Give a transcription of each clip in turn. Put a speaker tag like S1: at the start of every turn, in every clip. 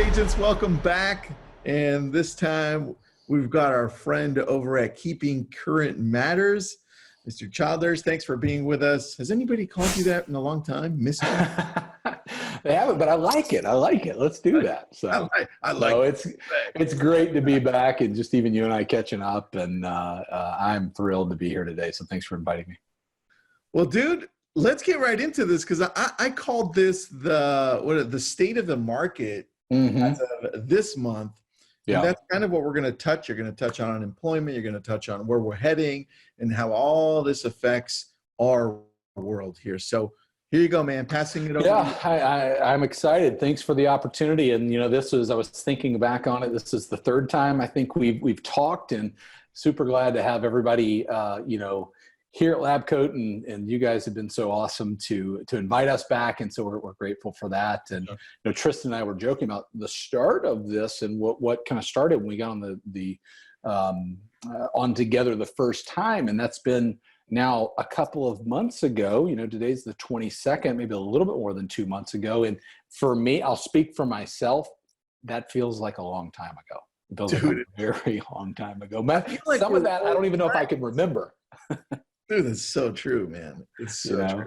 S1: agents, welcome back. And this time we've got our friend over at Keeping Current Matters, Mr. Childers. Thanks for being with us. Has anybody called you that in a long time? Mr.
S2: They haven't, but I like it. I like it. Let's do that. So
S1: I like
S2: it's great to be back and just even you and I catching up. And I'm thrilled to be here today. So thanks for inviting me.
S1: Well, dude, let's get right into this because I called this the state of the market as of this month. And
S2: Yeah.
S1: that's kind of what we're going to touch. You're going to touch on unemployment. You're going to touch on where we're heading and how all this affects our world here. So here you go, man. Passing it over.
S2: Yeah, I'm excited. Thanks for the opportunity. And I was thinking back on it. This is the third time I think we've talked, and super glad to have everybody, here at Lab Coat, and you guys have been so awesome to invite us back, and so we're grateful for that. And Tristan and I were joking about the start of this and what kind of started when we got on the on together the first time, and that's been now a couple of months ago. Today's the 22nd, maybe a little bit more than 2 months ago. And for me, I'll speak for myself, that feels like a long time ago. It feels like a very long time ago.
S1: Like
S2: some of that I don't even know if I can remember.
S1: Dude, that's so true, man. It's so true.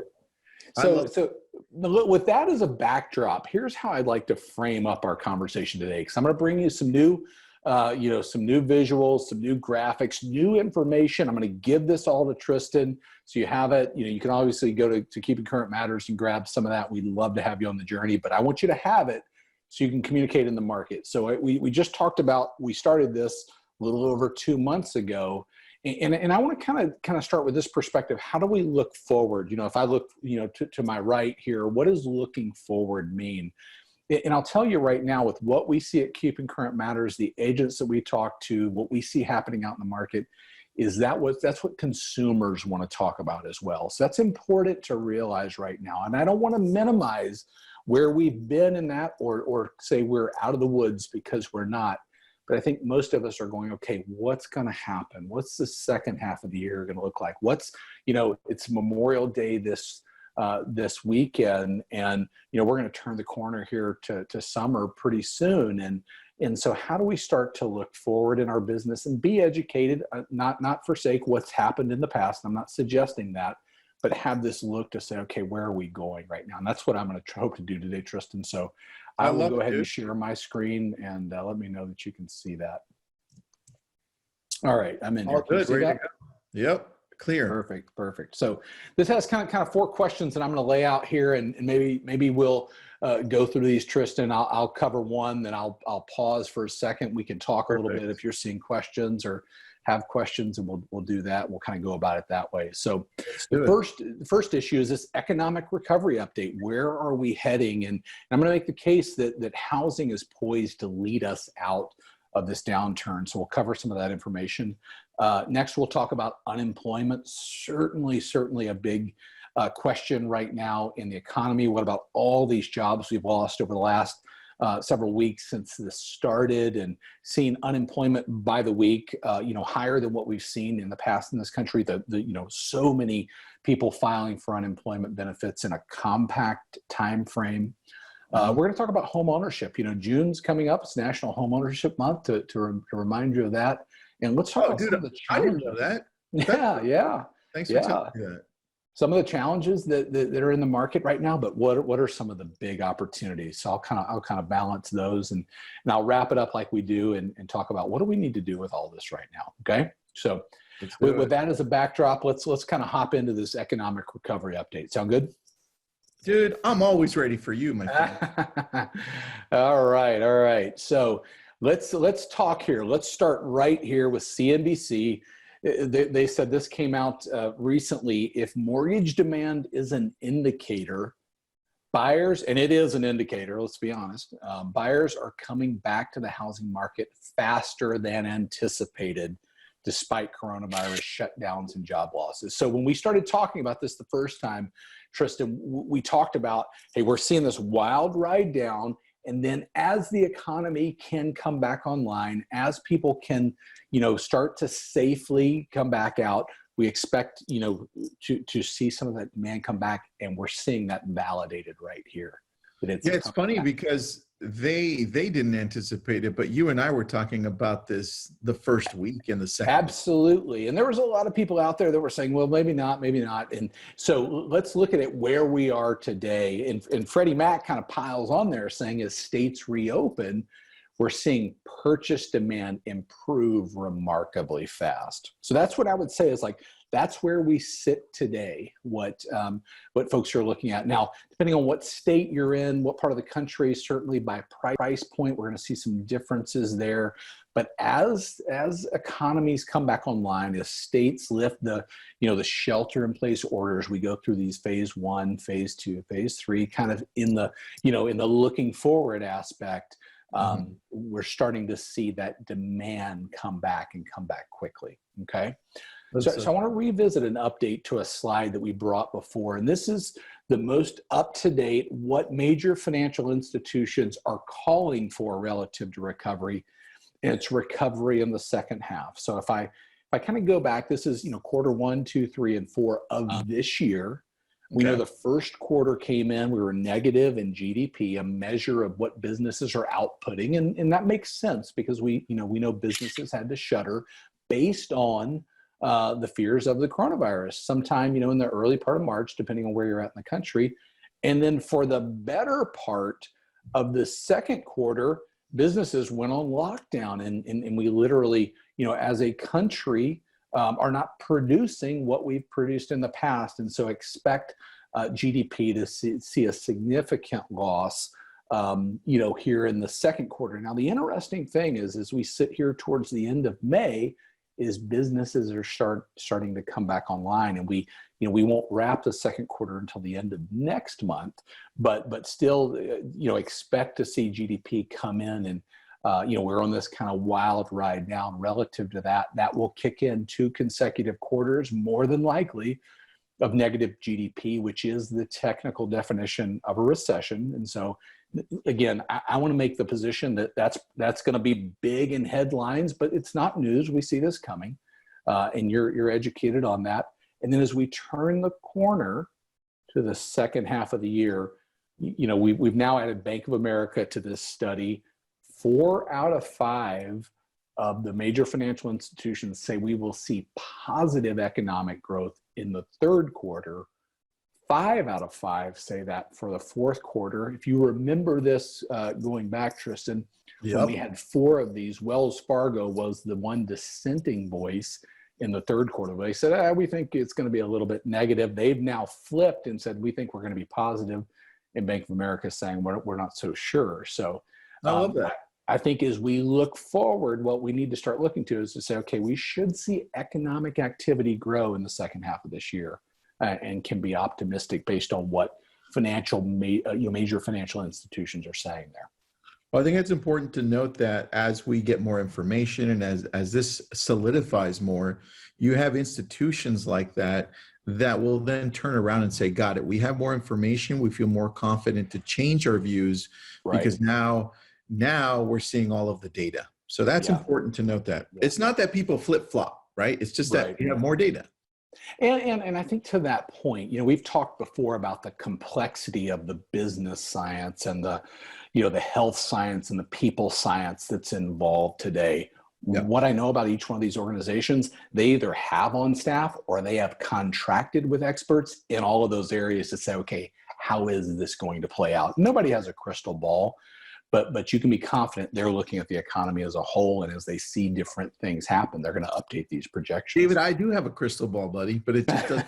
S2: So with that as a backdrop, here's how I'd like to frame up our conversation today, because I'm going to bring you some new some new visuals, some new graphics, new information. I'm going to give this all to Tristan so you have it. You can obviously go to Keeping Current Matters and grab some of that. We'd love to have you on the journey, but I want you to have it so you can communicate in the market. So we just talked about, we started this a little over 2 months ago. And I want to kind of start with this perspective. How do we look forward? If I look, to my right here, what does looking forward mean? And I'll tell you right now, with what we see at Keeping Current Matters, the agents that we talk to, what we see happening out in the market, that's what consumers want to talk about as well. So that's important to realize right now. And I don't want to minimize where we've been in that or say we're out of the woods, because we're not. But I think most of us are going, okay, what's going to happen? What's the second half of the year going to look like? It's Memorial Day this weekend, and we're going to turn the corner here to summer pretty soon. And so how do we start to look forward in our business and be educated, not forsake what's happened in the past? I'm not suggesting that, but have this look to say, okay, where are we going right now? And that's what I'm going to hope to do today, Tristan. So I will go ahead and share my screen, and let me know that you can see that. All right, I'm in here.
S1: Good. Ready to go. Yep. Clear.
S2: Perfect. So this has kind of 4 questions that I'm going to lay out here, and maybe we'll go through these, Tristan. I'll cover one, then I'll pause for a second. We can talk a little bit if you're seeing questions or have questions, and we'll do that. We'll kind of go about it that way. So the first issue is this economic recovery update. Where are we heading? And I'm going to make the case that housing is poised to lead us out of this downturn. So we'll cover some of that information. Next, we'll talk about unemployment. Certainly a big question right now in the economy. What about all these jobs we've lost over the last several weeks since this started, and seeing unemployment by the week, higher than what we've seen in the past in this country. So many people filing for unemployment benefits in a compact time frame. We're going to talk about home ownership. June's coming up. It's National Homeownership Month to remind you of that. And let's talk about some of the challenges.
S1: I didn't know that.
S2: Yeah.
S1: Thanks for telling me that.
S2: Some of the challenges that are in the market right now, but what are some of the big opportunities? So I'll kind of balance those, and I'll wrap it up like we do and talk about what do we need to do with all this right now. Okay. So with that as a backdrop, let's kind of hop into this economic recovery update. Sound good?
S1: Dude, I'm always ready for you, my friend.
S2: All right. So let's talk here. Let's start right here with CNBC. They said this came out recently. If mortgage demand is an indicator, buyers, and it is an indicator, let's be honest, buyers are coming back to the housing market faster than anticipated, despite coronavirus shutdowns and job losses. So when we started talking about this the first time, Tristan, we talked about, hey, we're seeing this wild ride down. And then as the economy can come back online, as people can, start to safely come back out, we expect, to see some of that demand come back, and we're seeing that validated right here.
S1: Yeah, it's funny because they didn't anticipate it, but you and I were talking about this the first week and the second.
S2: Absolutely. And there was a lot of people out there that were saying, well, maybe not, maybe not. And so let's look at it where we are today. And Freddie Mac kind of piles on there saying as states reopen, we're seeing purchase demand improve remarkably fast. So that's what I would say is like, that's where we sit today, what folks are looking at. Now, depending on what state you're in, what part of the country, certainly by price point, we're going to see some differences there. But as economies come back online, as states lift the shelter in place orders, we go through these phase 1, phase 2, phase 3, kind of in the looking forward aspect. We're starting to see that demand come back quickly. Okay. So I want to revisit an update to a slide that we brought before. And this is the most up-to-date, what major financial institutions are calling for relative to recovery. And it's recovery in the second half. So if I kind of go back, this is, quarter 1, 2, 3, and 4 of this year. We know the first quarter came in, we were negative in GDP, a measure of what businesses are outputting. And that makes sense because we know businesses had to shutter based on the fears of the coronavirus sometime, in the early part of March, depending on where you're at in the country. And then for the better part of the second quarter, businesses went on lockdown and we literally, as a country, are not producing what we've produced in the past. And so expect GDP to see a significant loss, here in the second quarter. Now, the interesting thing is, as we sit here towards the end of May, is businesses are starting to come back online, and we won't wrap the second quarter until the end of next month, but still, expect to see GDP come in, and we're on this kind of wild ride now. And relative to that will kick in 2 consecutive quarters, more than likely, of negative GDP, which is the technical definition of a recession. And so, again, I want to make the position that that's going to be big in headlines, but it's not news. We see this coming, and you're educated on that. And then as we turn the corner to the second half of the year, we've now added Bank of America to this study. 4 out of 5 of the major financial institutions say we will see positive economic growth in the third quarter. 5 out of 5 say that for the fourth quarter. If you remember this going back, Tristan, when we had 4 of these, Wells Fargo was the one dissenting voice in the third quarter. They said, we think it's going to be a little bit negative. They've now flipped and said, we think we're going to be positive. And Bank of America is saying, we're not so sure. So
S1: I love that.
S2: I think as we look forward, what we need to start looking to is to say, okay, we should see economic activity grow in the second half of this year, and can be optimistic based on what major financial institutions are saying there.
S1: Well, I think it's important to note that as we get more information and as this solidifies more, you have institutions like that will then turn around and say, got it, we have more information, we feel more confident to change our views, because now we're seeing all of the data. So that's important to note that. It's not that people flip-flop, right? It's just that we have more data.
S2: And I think to that point, we've talked before about the complexity of the business science and the health science and the people science that's involved today. What I know about each one of these organizations, they either have on staff or they have contracted with experts in all of those areas to say, okay, how is this going to play out? Nobody has a crystal ball. But you can be confident they're looking at the economy as a whole, and as they see different things happen, they're going to update these projections.
S1: David, I do have a crystal ball, buddy, but it just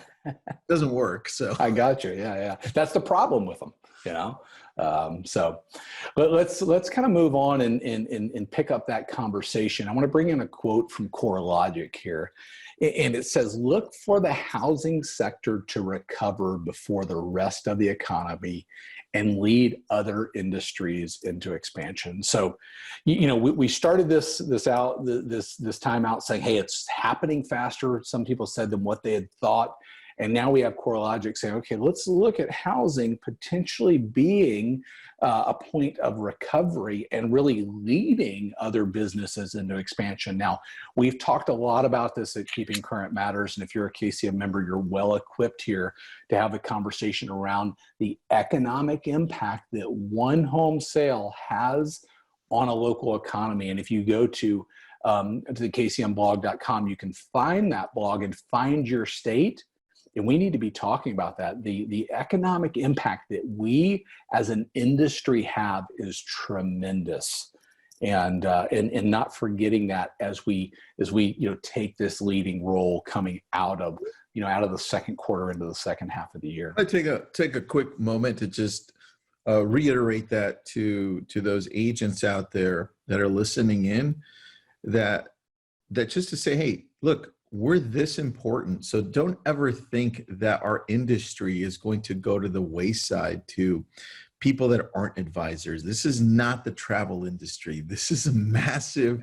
S1: doesn't work. So
S2: I got you. Yeah. That's the problem with them, So let's kind of move on and pick up that conversation. I want to bring in a quote from CoreLogic here. And it says, look for the housing sector to recover before the rest of the economy and lead other industries into expansion. So, we started this time out saying, hey, it's happening faster, some people said, than what they had thought. And now we have CoreLogic saying, okay, let's look at housing potentially being a point of recovery and really leading other businesses into expansion. Now, we've talked a lot about this at Keeping Current Matters, and if you're a KCM member, you're well equipped here to have a conversation around the economic impact that one home sale has on a local economy. And if you go to the kcmblog.com, you can find that blog and find your state. And we need to be talking about that. The economic impact that we as an industry have is tremendous. And not forgetting that as we take this leading role coming out of the second quarter into the second half of the year.
S1: I take a quick moment to just reiterate that to those agents out there that are listening in, that just to say, hey, look, we're this important. So don't ever think that our industry is going to go to the wayside to people that aren't advisors. This is not the travel industry. This is a massive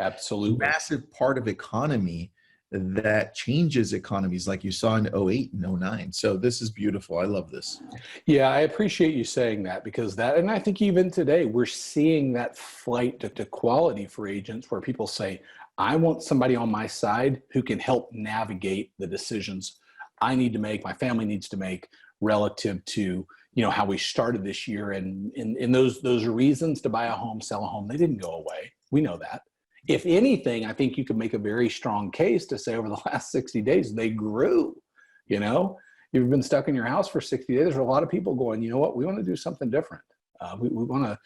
S1: part of economy that changes economies like you saw in 08 and 09. So this is beautiful. I love this.
S2: Yeah, I appreciate you saying that, because and I think even today we're seeing that flight to quality for agents where people say, I want somebody on my side who can help navigate the decisions I need to make, my family needs to make relative to, how we started this year. And those reasons to buy a home, sell a home, they didn't go away. We know that. If anything, I think you could make a very strong case to say over the last 60 days, they grew. You've been stuck in your house for 60 days. There's a lot of people going, you know what, we want to do something different. We want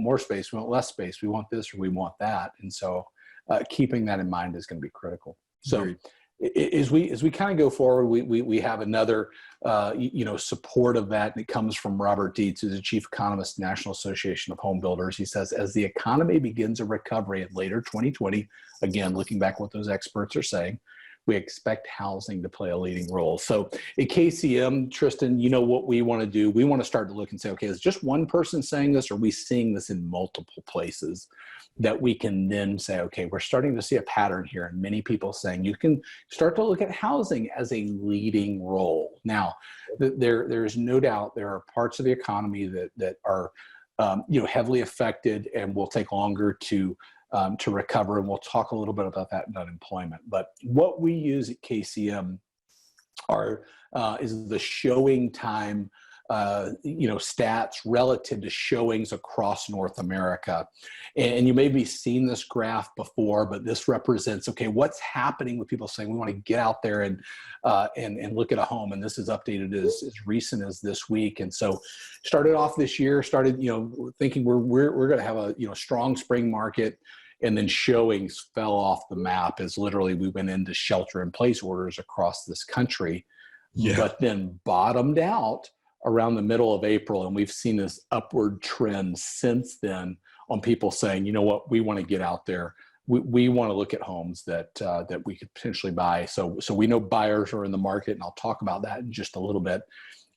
S2: more space. We want less space. We want this or we want that. And so keeping that in mind is going to be critical. So as we kind of go forward, we have another support of that, and it comes from Robert Dietz, who's the chief economist, National Association of Home Builders. He says, as the economy begins a recovery in later 2020, again, looking back what those experts are saying, we expect housing to play a leading role. So at KCM, Tristan, what we want to do? We want to start to look and say, okay, is just one person saying this, or are we seeing this in multiple places that we can then say, okay, we're starting to see a pattern here, and many people saying you can start to look at housing as a leading role. Now, there's no doubt there are parts of the economy that are heavily affected and will take longer to recover, and we'll talk a little bit about that in unemployment. But what we use at KCM is the showing time stats relative to showings across North America. And you may be seen this graph before, but this represents, okay, what's happening with people saying we want to get out there and look at a home. And this is updated as recent as this week. And so started off this year, thinking we're going to have a strong spring market. And then showings fell off the map as literally we went into shelter in place orders across this country, but then bottomed out around the middle of April. And we've seen this upward trend since then on people saying, you know what, we want to get out there. We want to look at homes that we could potentially buy. So we know buyers are in the market, and I'll talk about that in just a little bit.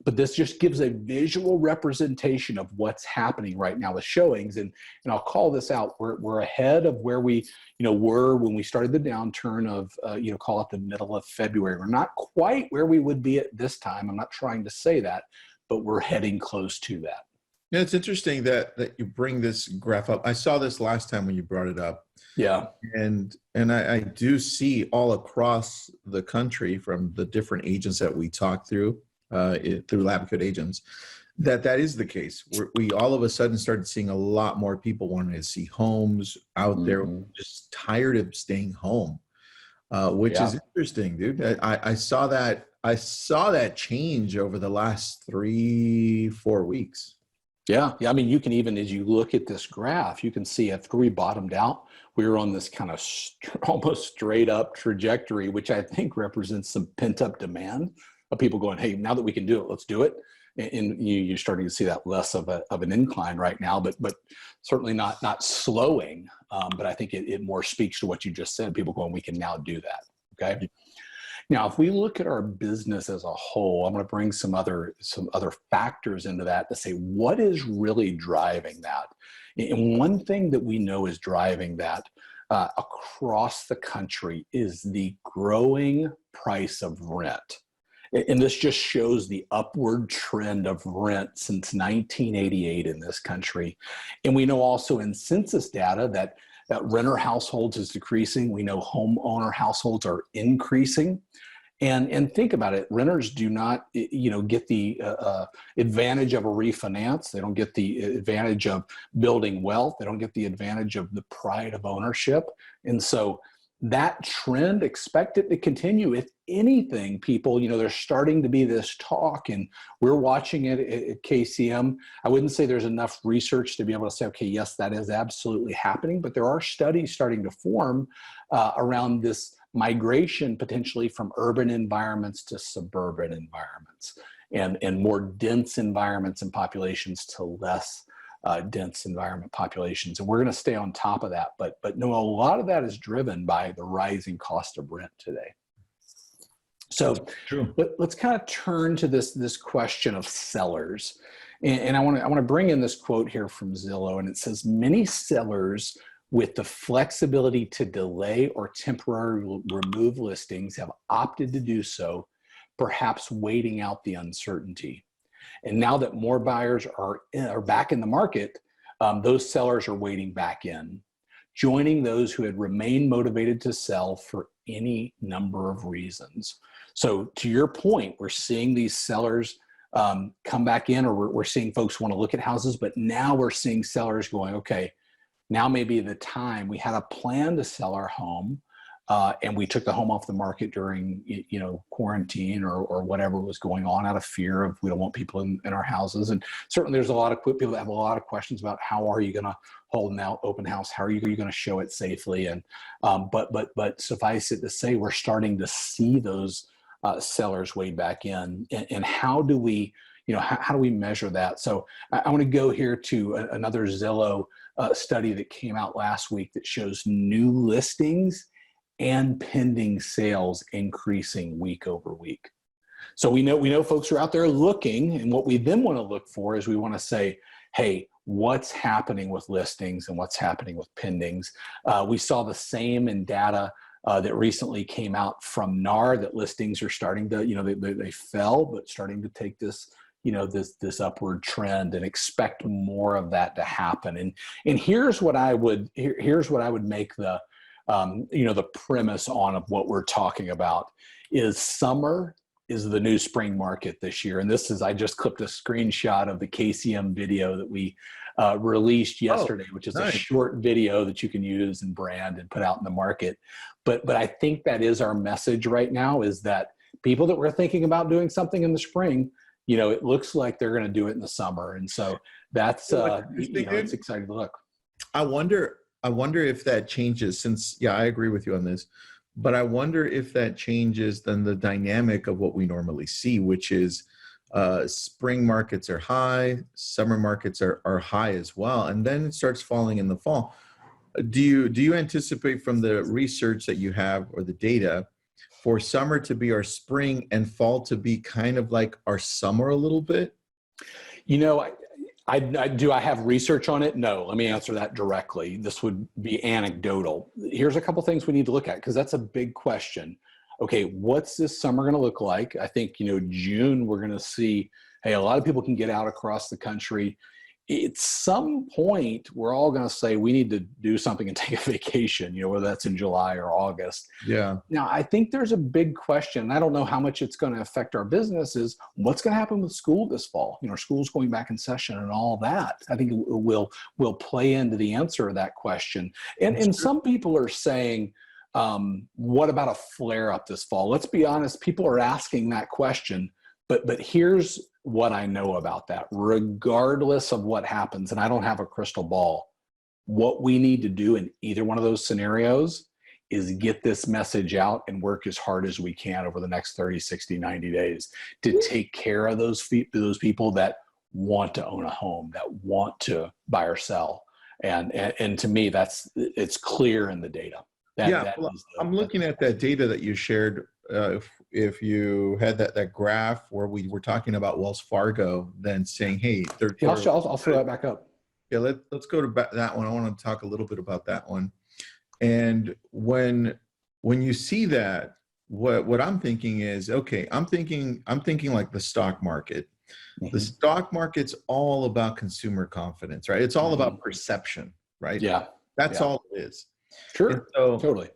S2: But this just gives a visual representation of what's happening right now with showings. And I'll call this out. We're ahead of where we were when we started the downturn of, call it the middle of February. We're not quite where we would be at this time. I'm not trying to say that, but we're heading close to that.
S1: Yeah, it's interesting that you bring this graph up. I saw this last time when you brought it up.
S2: Yeah.
S1: And I do see all across the country from the different agents that we talk through Labicode agents, that is the case. We all of a sudden started seeing a lot more people wanting to see homes out there, just tired of staying home, which is interesting, dude. I saw that change over the last 3-4 weeks.
S2: Yeah. I mean, you can even, as you look at this graph, you can see after we bottomed out, we were on this kind of almost straight up trajectory, which I think represents some pent up demand of people going, hey, now that we can do it, let's do it. And you're starting to see that less of an incline right now, but certainly not slowing. But I think it more speaks to what you just said. People going, we can now do that. Okay. Now, if we look at our business as a whole, I'm going to bring some other factors into that to say what is really driving that. And one thing that we know is driving that across the country is the growing price of rent. And this just shows the upward trend of rent since 1988 in this country. And we know also in census data that renter households is decreasing. We know homeowner households are increasing. And think about it, renters do not, get the advantage of a refinance. They don't get the advantage of building wealth. They don't get the advantage of the pride of ownership. And so that trend, expect it to continue. If anything, people, there's starting to be this talk, and we're watching it at KCM. I wouldn't say there's enough research to be able to say, okay, yes, that is absolutely happening, but there are studies starting to form around this migration potentially from urban environments to suburban environments, and more dense environments and populations to less dense environment populations. And we're going to stay on top of that. But no, a lot of that is driven by the rising cost of rent today. So let's kind of turn to this question of sellers. And I want to bring in this quote here from Zillow, and it says, many sellers with the flexibility to delay or temporarily remove listings have opted to do so, perhaps waiting out the uncertainty. And now that more buyers are back in the market, those sellers are waiting back in, joining those who had remained motivated to sell for any number of reasons. So to your point, we're seeing these sellers come back in, or we're seeing folks want to look at houses, but now we're seeing sellers going, okay, now may be the time. We had a plan to sell our home, and we took the home off the market during, quarantine or whatever was going on, out of fear of, we don't want people in our houses. And certainly there's a lot of people that have a lot of questions about how are you going to hold an open house? How are you going to show it safely? And but suffice it to say, we're starting to see those sellers wade back in. And how do we, how do we measure that? So I want to go here to another Zillow study that came out last week that shows new listings and pending sales increasing week over week. So we know folks are out there looking, and what we then want to look for is we want to say, hey, what's happening with listings and what's happening with pendings? We saw the same in data that recently came out from NAR, that listings are starting to, they fell, but starting to take this, this upward trend, and expect more of that to happen. And here's what I would make the the premise on of what we're talking about is summer is the new spring market this year. And this is, I just clipped a screenshot of the KCM video that we released yesterday, which is nice. A short video that you can use and brand and put out in the market. But I think that is our message right now, is that people that were thinking about doing something in the spring, it looks like they're going to do it in the summer. And so that's, it's exciting to look.
S1: I wonder if that changes, since, I agree with you on this, but I wonder if that changes then the dynamic of what we normally see, which is spring markets are high, summer markets are high as well, and then it starts falling in the fall. Do you anticipate from the research that you have or the data for summer to be our spring and fall to be kind of like our summer a little bit?
S2: Do I have research on it? No, let me answer that directly. This would be anecdotal. Here's a couple things we need to look at, because that's a big question. Okay, what's this summer going to look like? I think, June, we're going to see, hey, a lot of people can get out across the country. At some point, we're all going to say we need to do something and take a vacation, whether that's in July or August.
S1: Yeah. Now,
S2: I think there's a big question. I don't know how much it's going to affect our business, is what's going to happen with school this fall? School's going back in session and all that. I think it will play into the answer of that question. And some people are saying, what about a flare up this fall? Let's be honest, people are asking that question, but here's what I know about that. Regardless of what happens, and I don't have a crystal ball, what we need to do in either one of those scenarios is get this message out and work as hard as we can over the next 30, 60, 90 days to take care of those people that want to own a home, that want to buy or sell. And to me, it's clear in the data.
S1: I'm looking at that data that you shared. If you had that graph where we were talking about Wells Fargo, then saying, hey,
S2: I'll throw that back up.
S1: Yeah, let's go to that one. I want to talk a little bit about that one. And when you see that, what I'm thinking is, okay, I'm thinking like the stock market. The
S2: Mhm.
S1: stock market's all about consumer confidence, right? It's all about perception, right?
S2: Yeah.
S1: That's
S2: Yeah.
S1: all it is. And
S2: Sure.
S1: so
S2: Totally.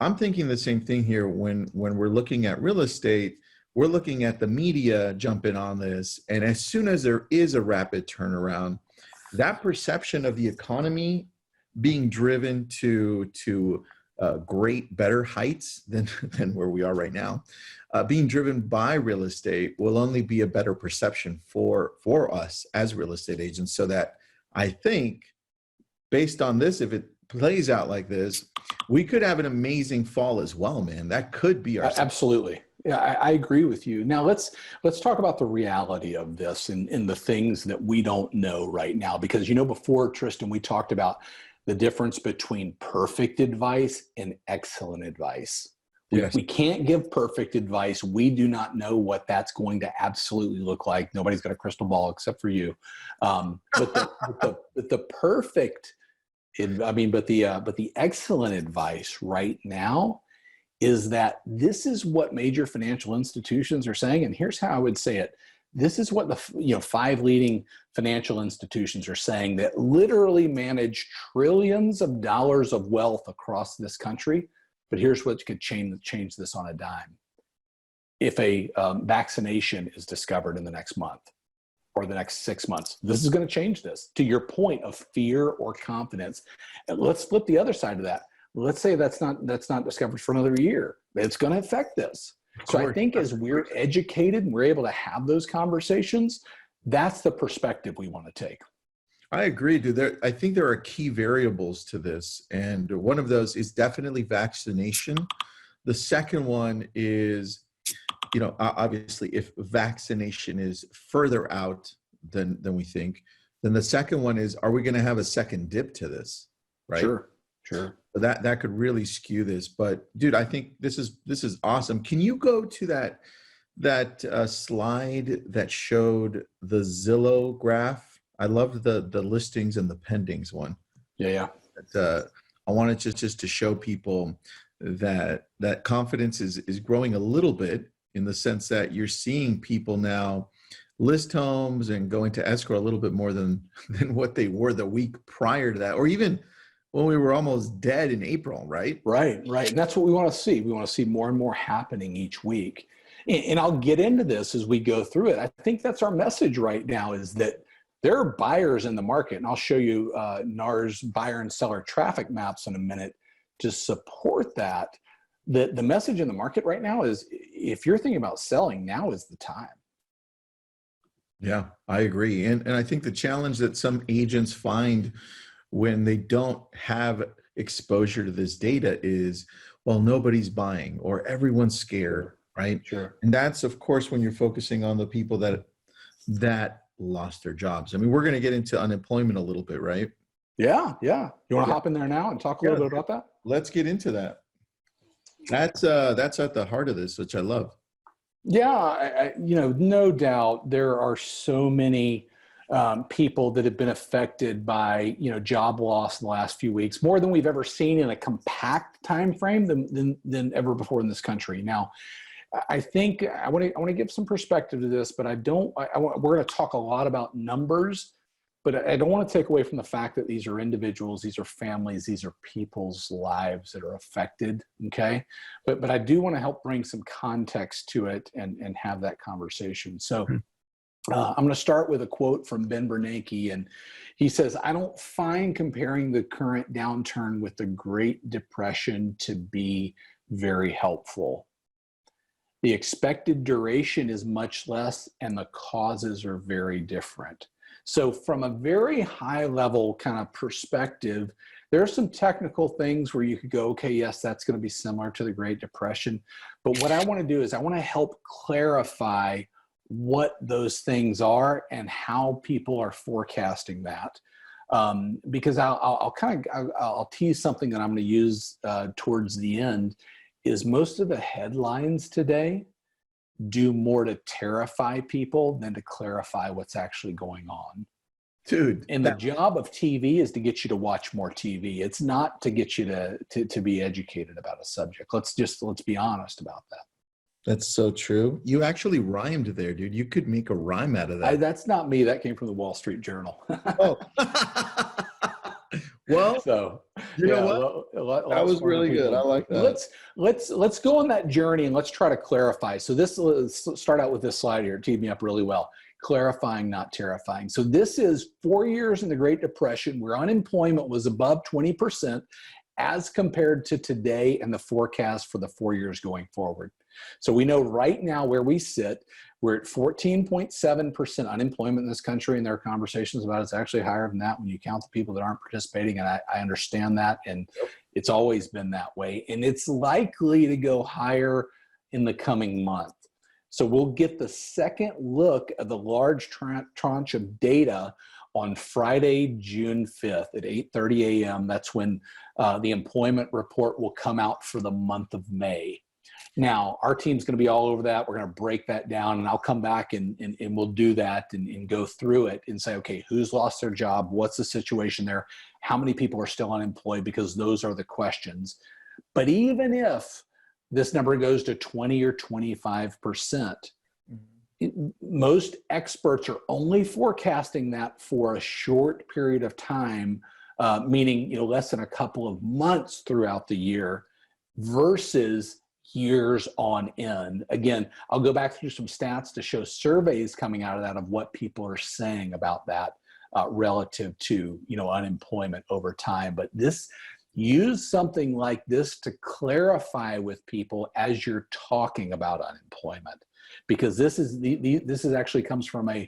S1: I'm thinking the same thing here when we're looking at real estate. We're looking at the media jumping on this, and as soon as there is a rapid turnaround, that perception of the economy being driven to great, better heights than than where we are right now, being driven by real estate will only be a better perception for us as real estate agents. So that I think, based on this, if it plays out like this, we could have an amazing fall as well, man. That could be our
S2: Absolutely. Yeah, I agree with you. Now let's talk about the reality of this and the things that we don't know right now. Because before, Tristan, we talked about the difference between perfect advice and excellent advice.
S1: Yes.
S2: We can't give perfect advice. We do not know what that's going to absolutely look like. Nobody's got a crystal ball except for you. But the perfect, but the excellent advice right now is that this is what major financial institutions are saying. And here's how I would say it. This is what the 5 leading financial institutions are saying that literally manage trillions of dollars of wealth across this country. But here's what could change this on a dime. If a vaccination is discovered in the next month or the next 6 months, this is going to change this. To your point of fear or confidence. And let's flip the other side of that. Let's say that's not discovered for another year. It's going to affect this. So I think as we're educated and we're able to have those conversations, that's the perspective we want to take.
S1: I agree, dude. I think there are key variables to this, and one of those is definitely vaccination. The second one is, obviously, if vaccination is further out than we think, then the second one is, are we going to have a second dip to this? Right?
S2: Sure.
S1: That could really skew this. But dude, I think this is awesome. Can you go to that slide that showed the Zillow graph? I loved the listings and the pendings one.
S2: Yeah.
S1: I wanted just to show people that confidence is growing a little bit, in the sense that you're seeing people now list homes and go into escrow a little bit more than what they were the week prior to that, or even when we were almost dead in April, right?
S2: Right. And that's what we want to see. We want to see more and more happening each week. And I'll get into this as we go through it. I think that's our message right now, is that there are buyers in the market. And I'll show you NAR's buyer and seller traffic maps in a minute to support that. The message in the market right now is, if you're thinking about selling, now is the time.
S1: Yeah, I agree. And I think the challenge that some agents find when they don't have exposure to this data is, well, nobody's buying or everyone's scared, right?
S2: Sure.
S1: And that's, of course, when you're focusing on the people that lost their jobs. I mean, we're going to get into unemployment a little bit, right?
S2: Yeah. You want to hop in there now and talk a little bit about that?
S1: Let's get into that. That's at the heart of this, which I love.
S2: Yeah, no doubt there are so many people that have been affected by job loss in the last few weeks, more than we've ever seen in a compact time frame than ever before in this country. Now, I think I want to give some perspective to this, but we're going to talk a lot about numbers, but I don't want to take away from the fact that these are individuals, these are families, these are people's lives that are affected. Okay. But I do want to help bring some context to it and have that conversation. So I'm going to start with a quote from Ben Bernanke, and he says, "I don't find comparing the current downturn with the Great Depression to be very helpful. The expected duration is much less and the causes are very different." So from a very high level kind of perspective, there are some technical things where you could go, okay, yes, that's going to be similar to the Great Depression. But what I want to do is I want to help clarify what those things are and how people are forecasting that. Because I'll tease something that I'm going to use towards the end, is most of the headlines today do more to terrify people than to clarify what's actually going on.
S1: Dude,
S2: And the job of TV is to get you to watch more TV. It's not to get you to be educated about a subject. Let's be honest about that.
S1: that's so true. You actually rhymed there, dude. You could make a rhyme out of that.
S2: That's not me. That came from the Wall Street Journal.
S1: Oh. Well,
S2: so
S1: you know what? That was really good. I like that.
S2: Let's go on that journey and let's try to clarify. So let's start out with this slide here. It teed me up really well. Clarifying, not terrifying. So this is 4 years in the Great Depression where unemployment was above 20% as compared to today and the forecast for the 4 years going forward. So we know right now where we sit, we're at 14.7% unemployment in this country, and there are conversations about it's actually higher than that when you count the people that aren't participating, and I understand that, and it's always been that way, and it's likely to go higher in the coming month. So we'll get the second look at the large tranche of data on Friday, June 5th at 8:30 a.m. That's when the employment report will come out for the month of May. Now, our team's going to be all over that. We're going to break that down, and I'll come back and we'll do that and go through it and say, okay, who's lost their job? What's the situation there? How many people are still unemployed? Because those are the questions. But even if this number goes to 20 or 25%, most experts are only forecasting that for a short period of time, meaning less than a couple of months throughout the year versus years on end. Again, I'll go back through some stats to show surveys coming out of that of what people are saying about that relative to unemployment over time. But use something like this to clarify with people as you're talking about unemployment, because this is actually comes from a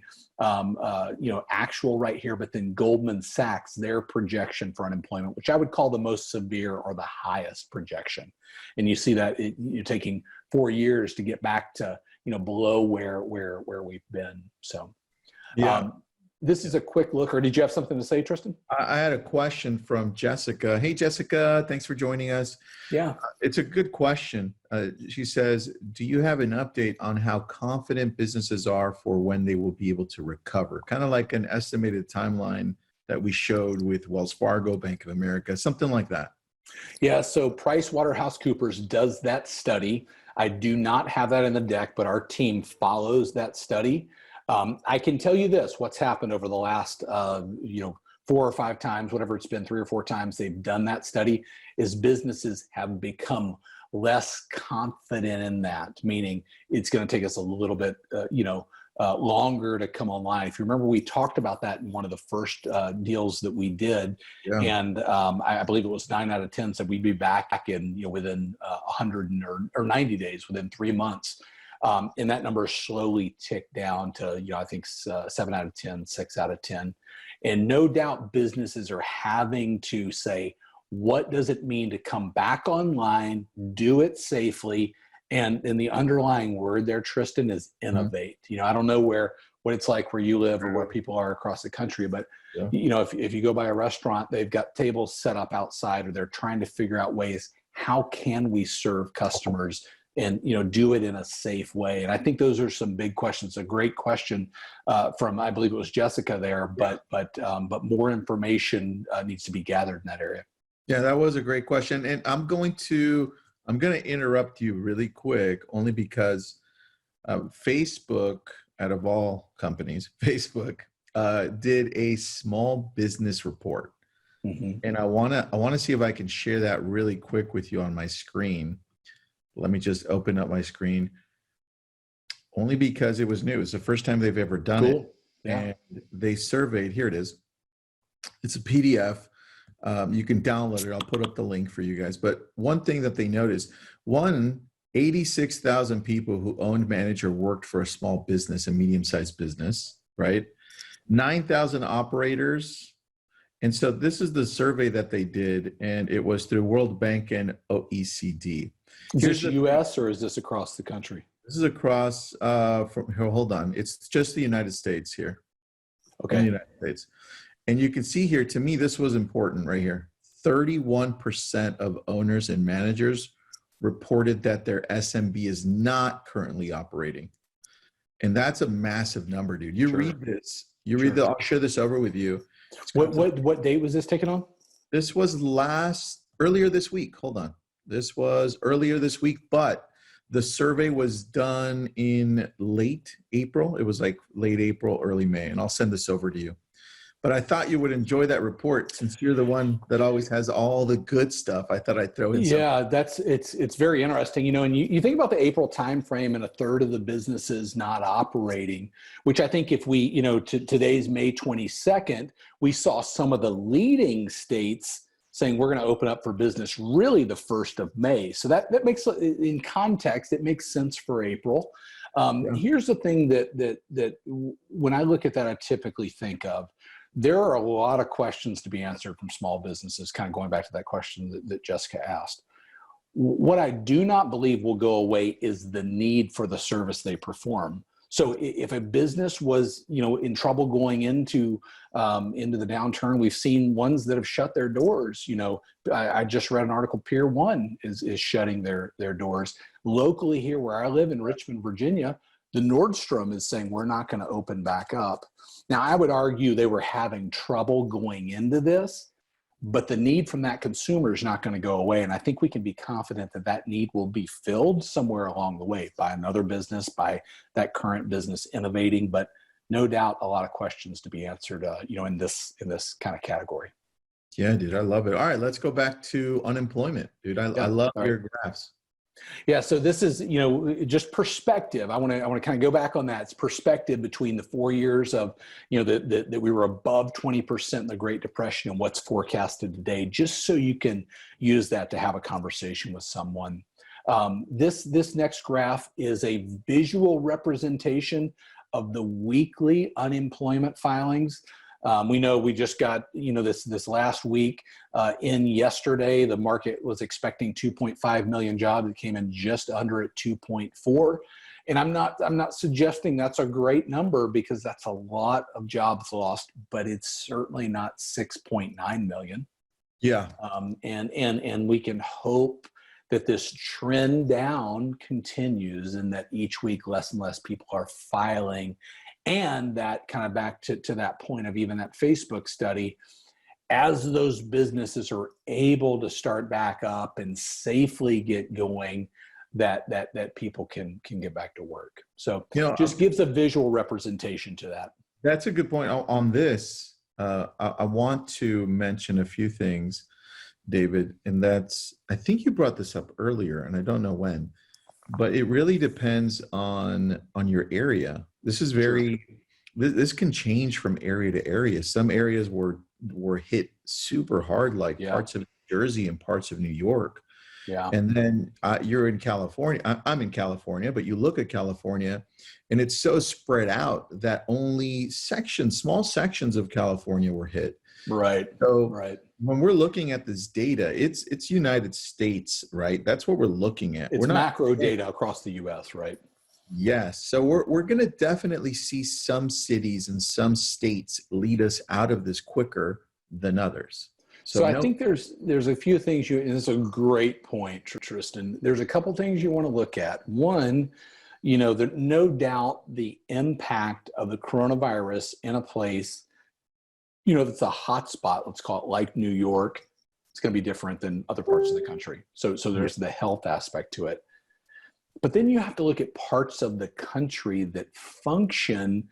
S2: actual right here, but then Goldman Sachs, their projection for unemployment, which I would call the most severe or the highest projection, and you see that you're taking 4 years to get back to below where we've been. So yeah. This is a quick look, or did you have something to say, Tristan?
S1: I had a question from Jessica. Hey, Jessica, thanks for joining us.
S2: Yeah.
S1: It's a good question. She says, do you have an update on how confident businesses are for when they will be able to recover? Kind of like an estimated timeline that we showed with Wells Fargo, Bank of America, something like that.
S2: Yeah, so PricewaterhouseCoopers does that study. I do not have that in the deck, but our team follows that study. I can tell you this, what's happened over the last, 4 or 5 times, whatever it's been, 3 or 4 times they've done that study, is businesses have become less confident in that, meaning it's going to take us a little bit, longer to come online. If you remember, we talked about that in one of the first deals that we did. Yeah. And I believe it was 9 out of 10 said we'd be back in, within 100 or 90 days, within 3 months. And that number slowly ticked down to, I think 7 out of 10, 6 out of 10. And no doubt businesses are having to say, what does it mean to come back online, do it safely? And the underlying word there, Tristan, is innovate. Mm-hmm. I don't know what it's like where you live or where people are across the country, but if you go by a restaurant, they've got tables set up outside, or they're trying to figure out ways, how can we serve customers and do it in a safe way? And I think those are some big questions. A great question from, I believe it was Jessica there, but more information needs to be gathered in that area.
S1: Yeah, that was a great question. And I'm going to interrupt you really quick, only because Facebook, out of all companies, Facebook did a small business report. Mm-hmm. And I want to see if I can share that really quick with you on my screen. Let me just open up my screen, only because it was new. It's the first time they've ever done it. Yeah. And they surveyed, here it is. It's a PDF. You can download it. I'll put up the link for you guys. But one thing that they noticed, 86,000 people who owned, managed, or worked for a small business, a medium-sized business, right? 9,000 operators. And so this is the survey that they did, and it was through World Bank and OECD.
S2: Is this U.S. or is this across the country?
S1: This is across, hold on. It's just the United States here.
S2: Okay.
S1: In the United States. And you can see here, to me, this was important right here. 31% of owners and managers reported that their SMB is not currently operating. And that's a massive number, dude. You
S2: Sure.
S1: read this, you read the, I'll share this over with you.
S2: What date was this taken on?
S1: This was earlier this week. Hold on. This was earlier this week, but the survey was done in late April. It was like late April, early May, and I'll send this over to you. But I thought you would enjoy that report since you're the one that always has all the good stuff. I thought I'd throw in some.
S2: Yeah, it's very interesting, you know, and you think about the April timeframe and a third of the businesses not operating, which I think if we, you know, to today's May 22nd, we saw some of the leading states saying we're going to open up for business really the 1st of May. So that makes, in context, it makes sense for April. Here's the thing that when I look at that, I typically think of, there are a lot of questions to be answered from small businesses, kind of going back to that question that Jessica asked. What I do not believe will go away is the need for the service they perform. So if a business was, you know, in trouble going into the downturn, we've seen ones that have shut their doors. You know, I just read an article, Pier 1 is shutting their doors. Locally here where I live in Richmond, Virginia, the Nordstrom is saying we're not going to open back up. Now, I would argue they were having trouble going into this, but the need from that consumer is not going to go away. And I think we can be confident that that need will be filled somewhere along the way by another business, by that current business innovating, but no doubt a lot of questions to be answered, you know, in this kind of category.
S1: Yeah, dude, I love it. All right, let's go back to unemployment, dude. I love your graphs.
S2: Yeah, so this is, you know, just perspective. I want to kind of go back on that. It's perspective between the 4 years of, you know, that we were above 20% in the Great Depression and what's forecasted today, just so you can use that to have a conversation with someone. This next graph is a visual representation of the weekly unemployment filings. We know we just got, you know, this last week in yesterday, the market was expecting 2.5 million jobs. It came in just under at 2.4. And I'm not suggesting that's a great number because that's a lot of jobs lost, but it's certainly not 6.9 million.
S1: Yeah.
S2: And we can hope that this trend down continues and that each week less and less people are filing. And that kind of back to that point of even that Facebook study, as those businesses are able to start back up and safely get going, that people can get back to work. So, you know, just gives a visual representation to that.
S1: That's a good point. On this, I want to mention a few things, David, and that's, I think you brought this up earlier, and I don't know when, but it really depends on your area. This is this can change from area to area. Some areas were hit super hard, like parts of New Jersey and parts of New York. Yeah. And then you're in California. I'm in California, but you look at California and it's so spread out that only small sections of California were hit.
S2: Right.
S1: So when we're looking at this data, it's United States, right? That's what we're looking at.
S2: It's macro data across the US, right?
S1: Yes. So we're going to definitely see some cities and some states lead us out of this quicker than others.
S2: So I think there's a few things and it's a great point, Tristan. There's a couple things you want to look at. One, you know, no doubt the impact of the coronavirus in a place, you know, that's a hot spot, let's call it, like New York. It's going to be different than other parts of the country. So there's the health aspect to it. But then you have to look at parts of the country that function,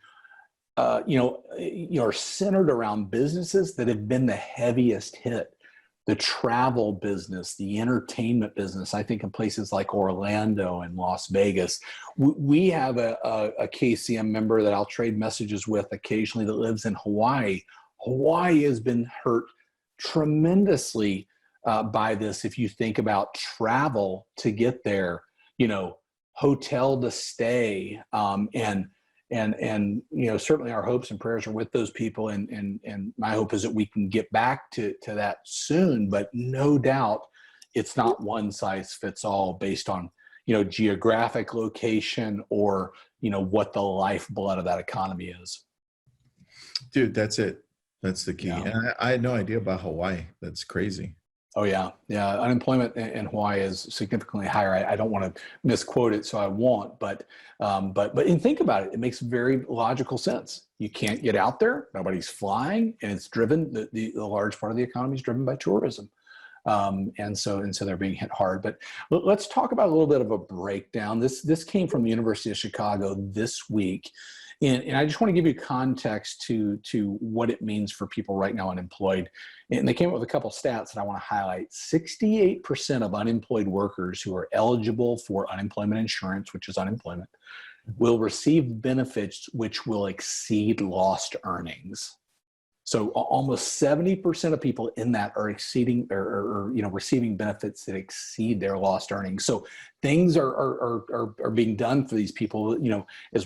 S2: are centered around businesses that have been the heaviest hit. The travel business, the entertainment business. I think in places like Orlando and Las Vegas, we have a KCM member that I'll trade messages with occasionally that lives in Hawaii. Hawaii has been hurt tremendously by this. If you think about travel to get there, you know, hotel to stay, and you know, certainly our hopes and prayers are with those people, and my hope is that we can get back to that soon. But no doubt, it's not one size fits all based on, you know, geographic location or, you know, what the lifeblood of that economy is.
S1: Dude, that's it. That's the key.
S2: Yeah.
S1: And I had no idea about Hawaii. That's crazy.
S2: Oh yeah, yeah. Unemployment in Hawaii is significantly higher. I don't want to misquote it, so I won't. But and think about it. It makes very logical sense. You can't get out there. Nobody's flying, and it's driven. The large part of the economy is driven by tourism, and so they're being hit hard. But let's talk about a little bit of a breakdown. This came from the University of Chicago this week. And I just want to give you context to what it means for people right now unemployed. And they came up with a couple stats that I want to highlight. 68% of unemployed workers who are eligible for unemployment insurance, which is unemployment, will receive benefits which will exceed lost earnings. So almost 70% of people in that are exceeding or receiving benefits that exceed their lost earnings. So things are being done for these people. As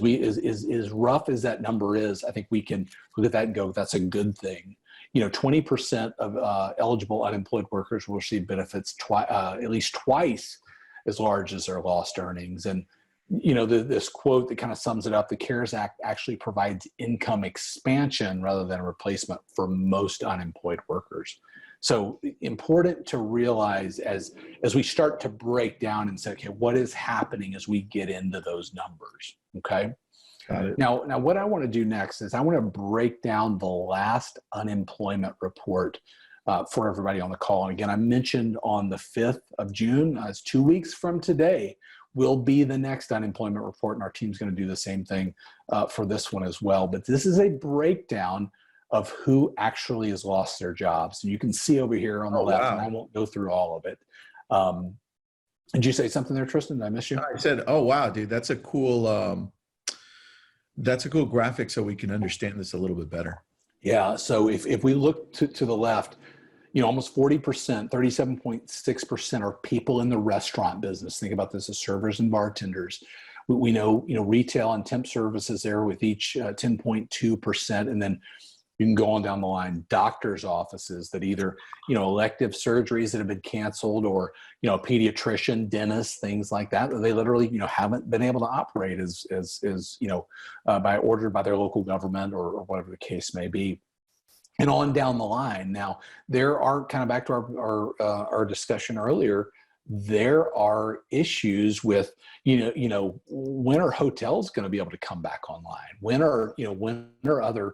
S2: rough as that number is, I think we can look at that and go, that's a good thing. 20% of eligible unemployed workers will receive benefits at least twice as large as their lost earnings. And this quote that kind of sums it up, the CARES Act actually provides income expansion rather than a replacement for most unemployed workers. So important to realize as we start to break down and say, okay, what is happening as we get into those numbers, okay?
S1: Got it.
S2: Now what I want to do next is I want to break down the last unemployment report for everybody on the call. And again, I mentioned on the 5th of June, it's 2 weeks from today, will be the next unemployment report, and our team's going to do the same thing for this one as well. But this is a breakdown of who actually has lost their jobs. And you can see over here on the left, and I won't go through all of it. Did you say something there, Tristan? Did I miss you?
S1: I said, oh, wow, dude, that's a cool graphic so we can understand this a little bit better.
S2: Yeah, so if we look to the left, almost 40%, 37.6% are people in the restaurant business. Think about this as servers and bartenders. We know, retail and temp services there with each 10.2%. And then you can go on down the line, doctor's offices that either, elective surgeries that have been canceled or, a pediatrician, dentist, things like that. They literally, haven't been able to operate as by order by their local government or whatever the case may be. And on down the line. Now, there are, kind of back to our discussion earlier, there are issues with, when are hotels going to be able to come back online? When are other,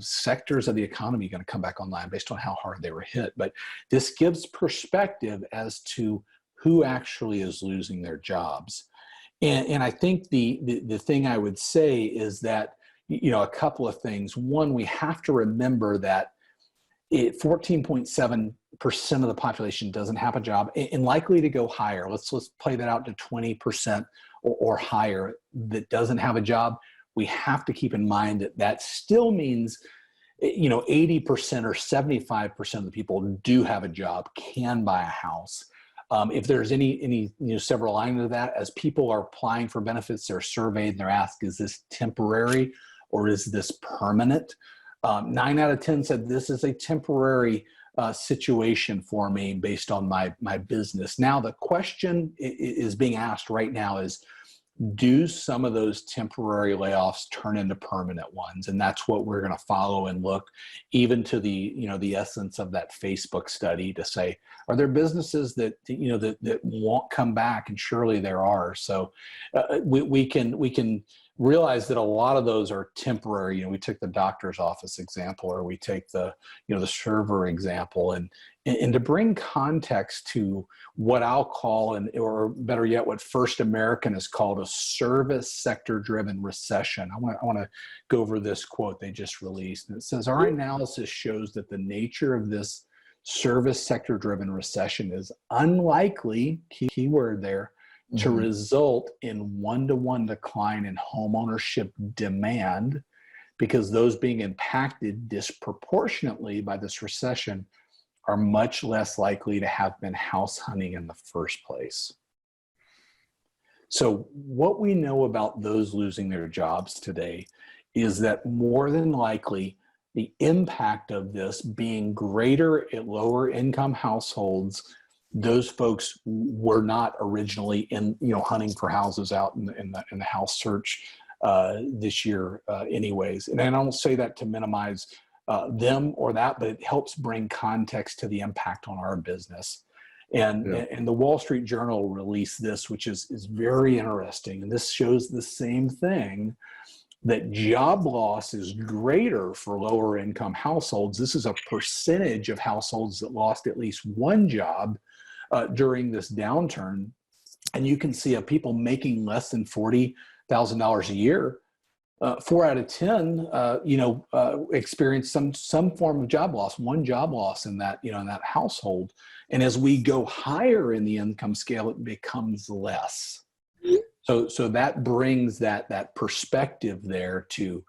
S2: sectors of the economy going to come back online based on how hard they were hit? But this gives perspective as to who actually is losing their jobs. And I think the thing I would say is that, a couple of things. One, we have to remember that 14.7% of the population doesn't have a job and likely to go higher. Let's play that out to 20% or higher that doesn't have a job. We have to keep in mind that still means, 80% or 75% of the people do have a job, can buy a house. If there's any silver lining to that, as people are applying for benefits, they're surveyed and they're asked, is this temporary or is this permanent? 9 out of 10 said this is a temporary situation for me based on my business. Now the question is being asked right now is, do some of those temporary layoffs turn into permanent ones? And that's what we're going to follow and look even to the essence of that Facebook study to say, are there businesses that won't come back? And surely there are. So we can realize that a lot of those are temporary. We took the doctor's office example, or we take the server example, and to bring context to what I'll call, or better yet, what First American has called a service sector driven recession. I want to go over this quote they just released. And it says, our analysis shows that the nature of this service sector driven recession is unlikely, key word there, to result in one-to-one decline in homeownership demand, because those being impacted disproportionately by this recession are much less likely to have been house hunting in the first place. So what we know about those losing their jobs today is that more than likely the impact of this being greater at lower income households, those folks were not originally hunting for houses out in the house search this year anyways. And I don't say that to minimize them or that, but it helps bring context to the impact on our business. And the Wall Street Journal released this, which is very interesting. And this shows the same thing, that job loss is greater for lower income households. This is a percentage of households that lost at least one job during this downturn. And you can see of people making less than $40,000 a year, 4 out of 10, experience some form of job loss, one job loss in that, in that household. And as we go higher in the income scale, it becomes less. So that brings that perspective there to,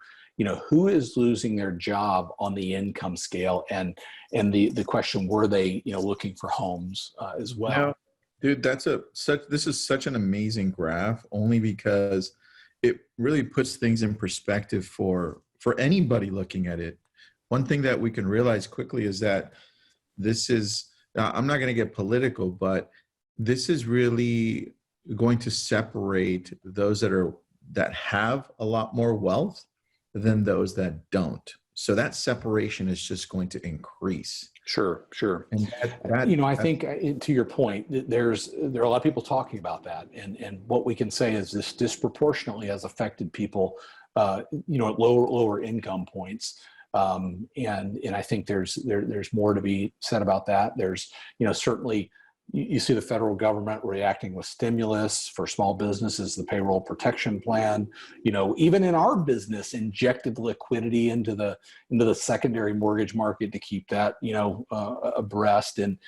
S2: who is losing their job on the income scale, and the question, were they, looking for homes as well?
S1: Now, dude, this is such an amazing graph, only because it really puts things in perspective for anybody looking at it. One thing that we can realize quickly is that this is, I'm not going to get political, but this is really going to separate those that have a lot more wealth than those that don't. So that separation is just going to increase.
S2: Sure.
S1: And
S2: I think to your point, there are a lot of people talking about that, and what we can say is this disproportionately has affected people, at lower income points. And I think there's more to be said about that. There's, certainly you see the federal government reacting with stimulus for small businesses, the payroll protection plan, even in our business, injected liquidity into the secondary mortgage market to keep that, abreast. And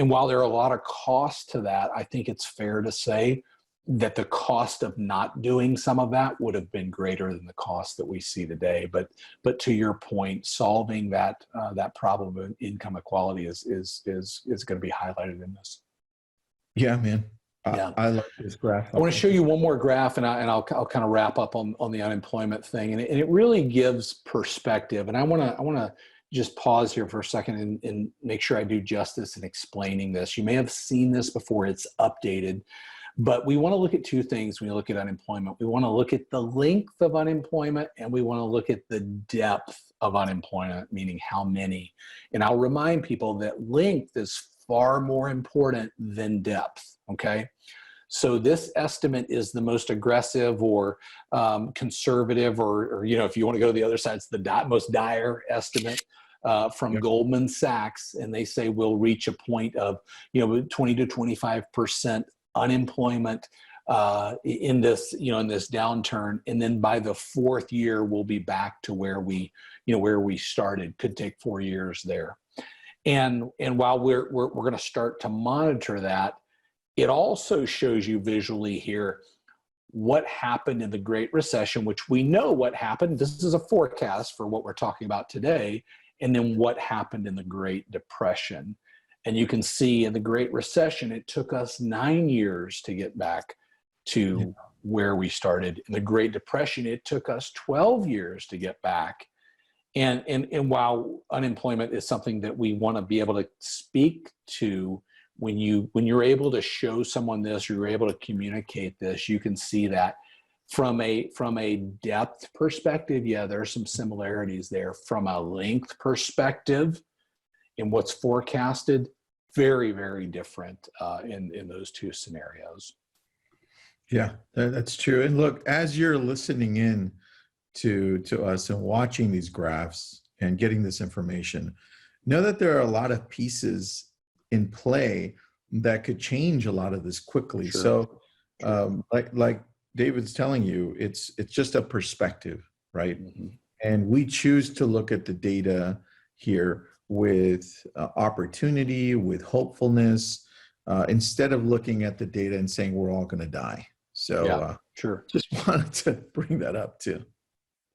S2: while there are a lot of costs to that, I think it's fair to say that the cost of not doing some of that would have been greater than the cost that we see today. But to your point, solving that problem of income equality is going to be highlighted in this.
S1: Yeah, man.
S2: Yeah.
S1: I like this graph.
S2: I want to show you one more graph, and I'll kind of wrap up on the unemployment thing, and it really gives perspective. And I want to just pause here for a second and make sure I do justice in explaining this. You may have seen this before; it's updated. But we want to look at two things when you look at unemployment. We want to look at the length of unemployment, and we want to look at the depth of unemployment, meaning how many. And I'll remind people that length is far more important than depth, okay? So this estimate is the most aggressive or conservative, or if you want to go to the other side, it's the most dire estimate from Goldman Sachs. And they say we'll reach a point of 20 to 25% unemployment in this downturn, and then by the fourth year we'll be back to where we started. Could take 4 years there, and while we're going to start to monitor that, it also shows you visually here what happened in the Great Recession, which we know what happened. This is a forecast for what we're talking about today, and then what happened in the Great Depression. And you can see in the Great Recession, it took us 9 years to get back to where we started. In the Great Depression, it took us 12 years to get back. And while unemployment is something that we want to be able to speak to, when you're able to show someone this, you're able to communicate this, you can see that from a depth perspective, yeah, there are some similarities there. From a length perspective, in what's forecasted, very, very different in those two scenarios.
S1: Yeah, that's true. And look, as you're listening in to us and watching these graphs and getting this information, know that there are a lot of pieces in play that could change a lot of this quickly. Sure. So like David's telling you, it's just a perspective, right? Mm-hmm. And we choose to look at the data here with opportunity, with hopefulness, instead of looking at the data and saying we're all going to die. So sure. Just wanted to bring that up too.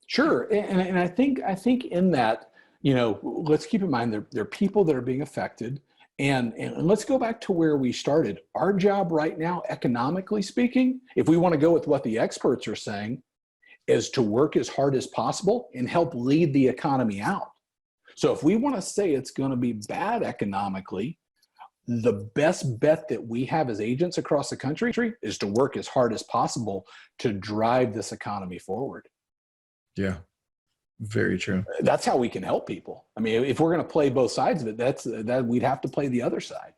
S2: Sure. And I think in that, let's keep in mind there are people that are being affected. And let's go back to where we started. Our job right now, economically speaking, if we want to go with what the experts are saying, is to work as hard as possible and help lead the economy out. So if we want to say it's going to be bad economically, the best bet that we have as agents across the country is to work as hard as possible to drive this economy forward.
S1: Yeah. Very true.
S2: That's how we can help people. I mean, if we're going to play both sides of it, that we'd have to play the other side.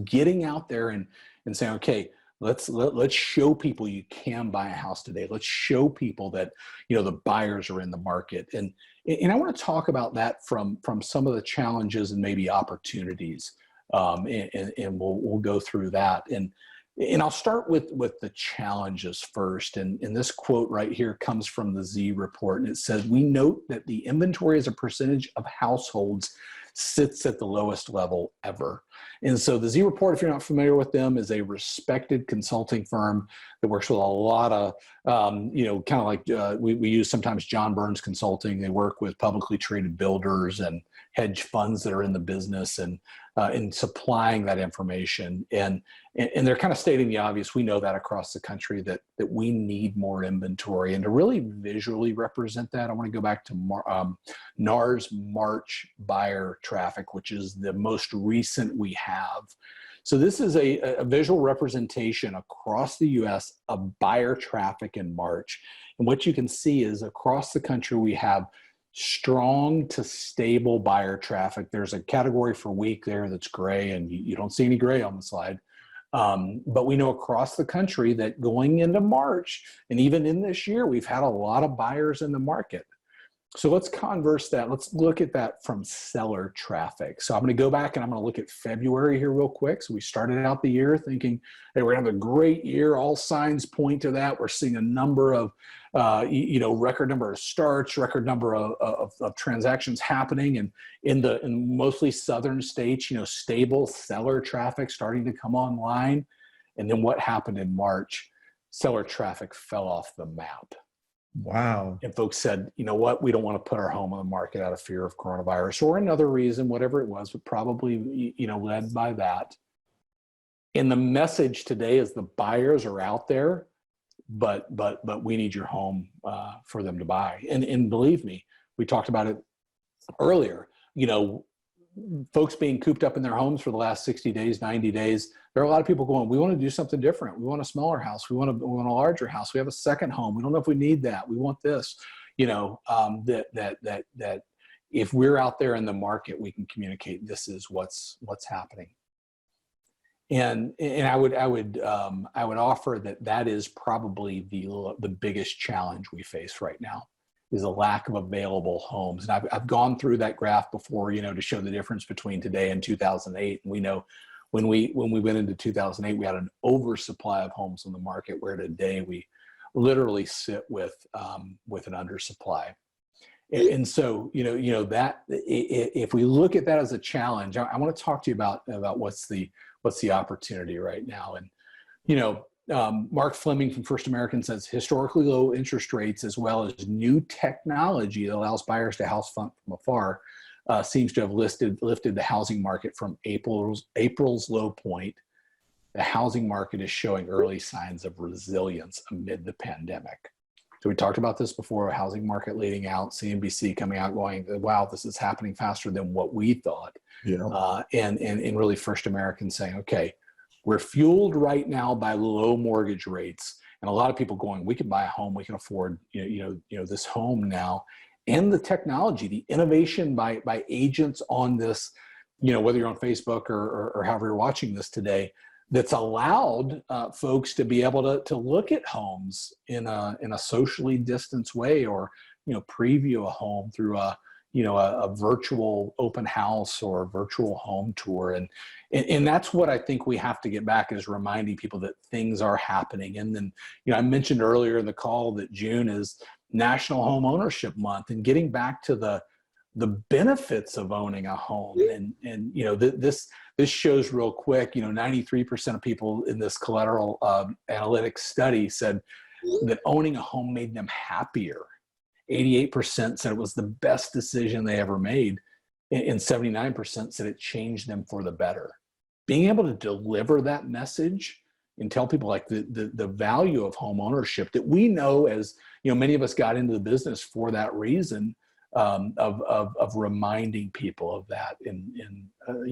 S2: Getting out there and saying, okay, let's show people you can buy a house today. Let's show people that, the buyers are in the market. And I want to talk about that from some of the challenges and maybe opportunities. And we'll go through that. And I'll start with the challenges first. And this quote right here comes from the Z report. And it says, we note that the inventory as a percentage of households sits at the lowest level ever. And so the Z report, if you're not familiar with them, is a respected consulting firm that works with a lot of, kind of like we use sometimes John Burns Consulting. They work with publicly traded builders and hedge funds that are in the business and in supplying that information. And they're kind of stating the obvious. We know that across the country that we need more inventory. And to really visually represent that, I want to go back to NAR's March buyer traffic, which is the most recent we have. So this is a visual representation across the U.S. of buyer traffic in March. And what you can see is across the country, we have strong to stable buyer traffic. There's a category for weak there that's gray, and you don't see any gray on the slide. But we know across the country that going into March, and even in this year, we've had a lot of buyers in the market. So let's converse that. Let's look at that from seller traffic. So I'm going to go back and I'm going to look at February here real quick. So we started out the year thinking, hey, we're going to have a great year. All signs point to that. We're seeing a number of, record number of starts, record number of transactions happening. And in mostly southern states, stable seller traffic starting to come online. And then what happened in March? Seller traffic fell off the map.
S1: Wow.
S2: And folks said, you know what, we don't want to put our home on the market out of fear of coronavirus or another reason, whatever it was, but probably, led by that. And the message today is the buyers are out there, but we need your home for them to buy. And believe me, we talked about it earlier, folks being cooped up in their homes for the last 60 days, 90 days. There are a lot of people going, we want to do something different. We want a smaller house. We want a larger house. We have a second home. We don't know if we need that. We want this, that if we're out there in the market, we can communicate, this is what's happening. And I would offer that is probably the biggest challenge we face right now, is a lack of available homes. And I've gone through that graph before, to show the difference between today and 2008. And we know when we went into 2008, we had an oversupply of homes on the market, where today we literally sit with an undersupply. And so, that if we look at that as a challenge, I want to talk to you about what's the opportunity right now. And, Mark Fleming from First American says historically low interest rates, as well as new technology that allows buyers to house front from afar, seems to have lifted the housing market from April's low point. The housing market is showing early signs of resilience amid the pandemic. So we talked about this before, a housing market leading out, CNBC coming out going, wow, this is happening faster than what we thought. Yeah. And really First American saying, okay, we're fueled right now by low mortgage rates, and a lot of people going, we can buy a home, we can afford, this home now. And the technology, the innovation by agents on this, whether you're on Facebook or however you're watching this today, that's allowed folks to be able to look at homes in a socially distanced way, or, preview a home through a virtual open house or a virtual home tour. And that's what I think we have to get back, is reminding people that things are happening. And then, I mentioned earlier in the call that June is National Home Ownership Month, and getting back to the benefits of owning a home. And this shows real quick, 93% of people in this collateral analytics study said that owning a home made them happier. 88% said it was the best decision they ever made, and 79% said it changed them for the better. Being able to deliver that message and tell people like the value of home ownership, that we know, as many of us got into the business for that reason, of reminding people of that in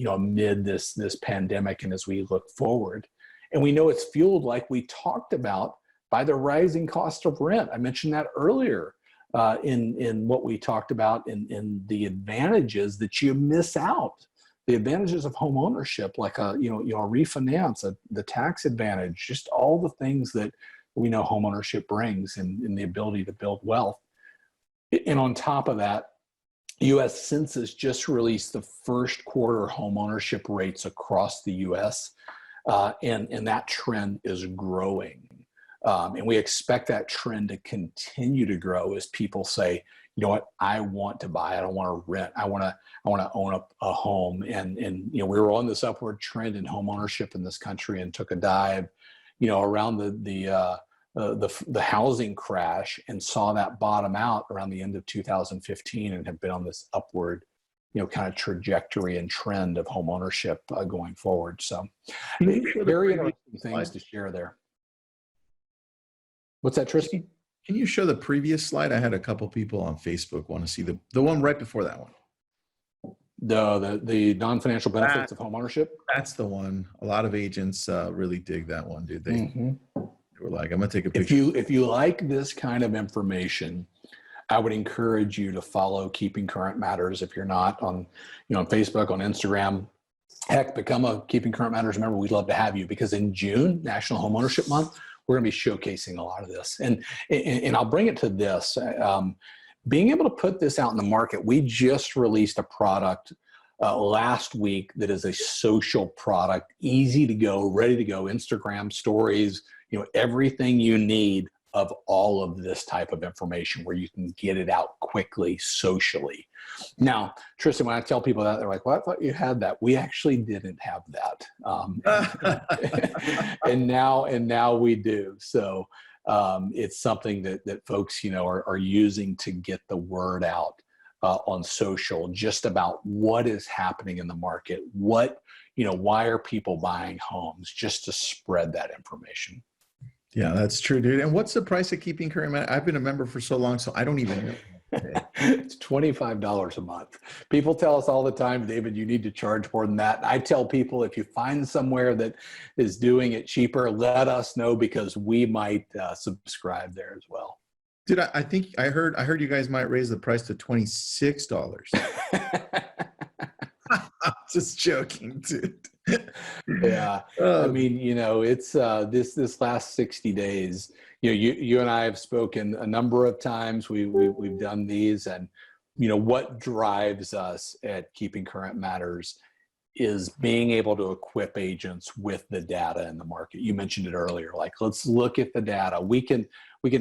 S2: amid this pandemic, and as we look forward. And we know it's fueled, like we talked about, by the rising cost of rent. I mentioned that earlier. in what we talked about in the advantages that you miss out. The advantages of home ownership, like a refinance, the tax advantage, just all the things that we know home ownership brings, and the ability to build wealth. And on top of that, U.S. Census just released the first quarter home ownership rates across the U.S., and that trend is growing. And we expect that trend to continue to grow as people say, you know what, I want to buy, I don't want to rent, I want to own a home. And we were on this upward trend in home ownership in this country, and took a dive, around the housing crash, and saw that bottom out around the end of 2015, and have been on this upward, kind of trajectory and trend of home ownership going forward. So very interesting things to share there. What's that, Tristan?
S1: Can you show the previous slide? I had a couple people on Facebook want to see the one right before that one.
S2: The non-financial benefits of home ownership?
S1: That's the one. A lot of agents really dig that one, dude. They were like, I'm going to take a picture.
S2: If you like this kind of information, I would encourage you to follow Keeping Current Matters. If you're not on, on Facebook, on Instagram, heck, become a Keeping Current Matters member. We'd love to have you, because in June, National Home Ownership Month, we're going to be showcasing a lot of this. And I'll bring it to this. Being able to put this out in the market, we just released a product last week that is a social product, easy to go, ready to go, Instagram stories, everything you need of all of this type of information, where you can get it out quickly socially. Now, Tristan, when I tell people that, they're like, well, I thought you had that. We actually didn't have that. And now we do. So it's something that folks, are using to get the word out on social, just about what is happening in the market, why are people buying homes, just to spread that information.
S1: Yeah, that's true, dude. And what's the price of Keeping Current Matters? I've been a member for so long, so I don't even know.
S2: It's $25 a month. People tell us all the time, David, you need to charge more than that. I tell people, if you find somewhere that is doing it cheaper, let us know, because we might subscribe there as well.
S1: Dude, I think I heard you guys might raise the price to $26. I'm just joking, dude.
S2: Yeah. I mean, it's this last 60 days, you and I have spoken a number of times. We've done these, and what drives us at Keeping Current Matters is being able to equip agents with the data in the market. You mentioned it earlier, like, let's look at the data. We can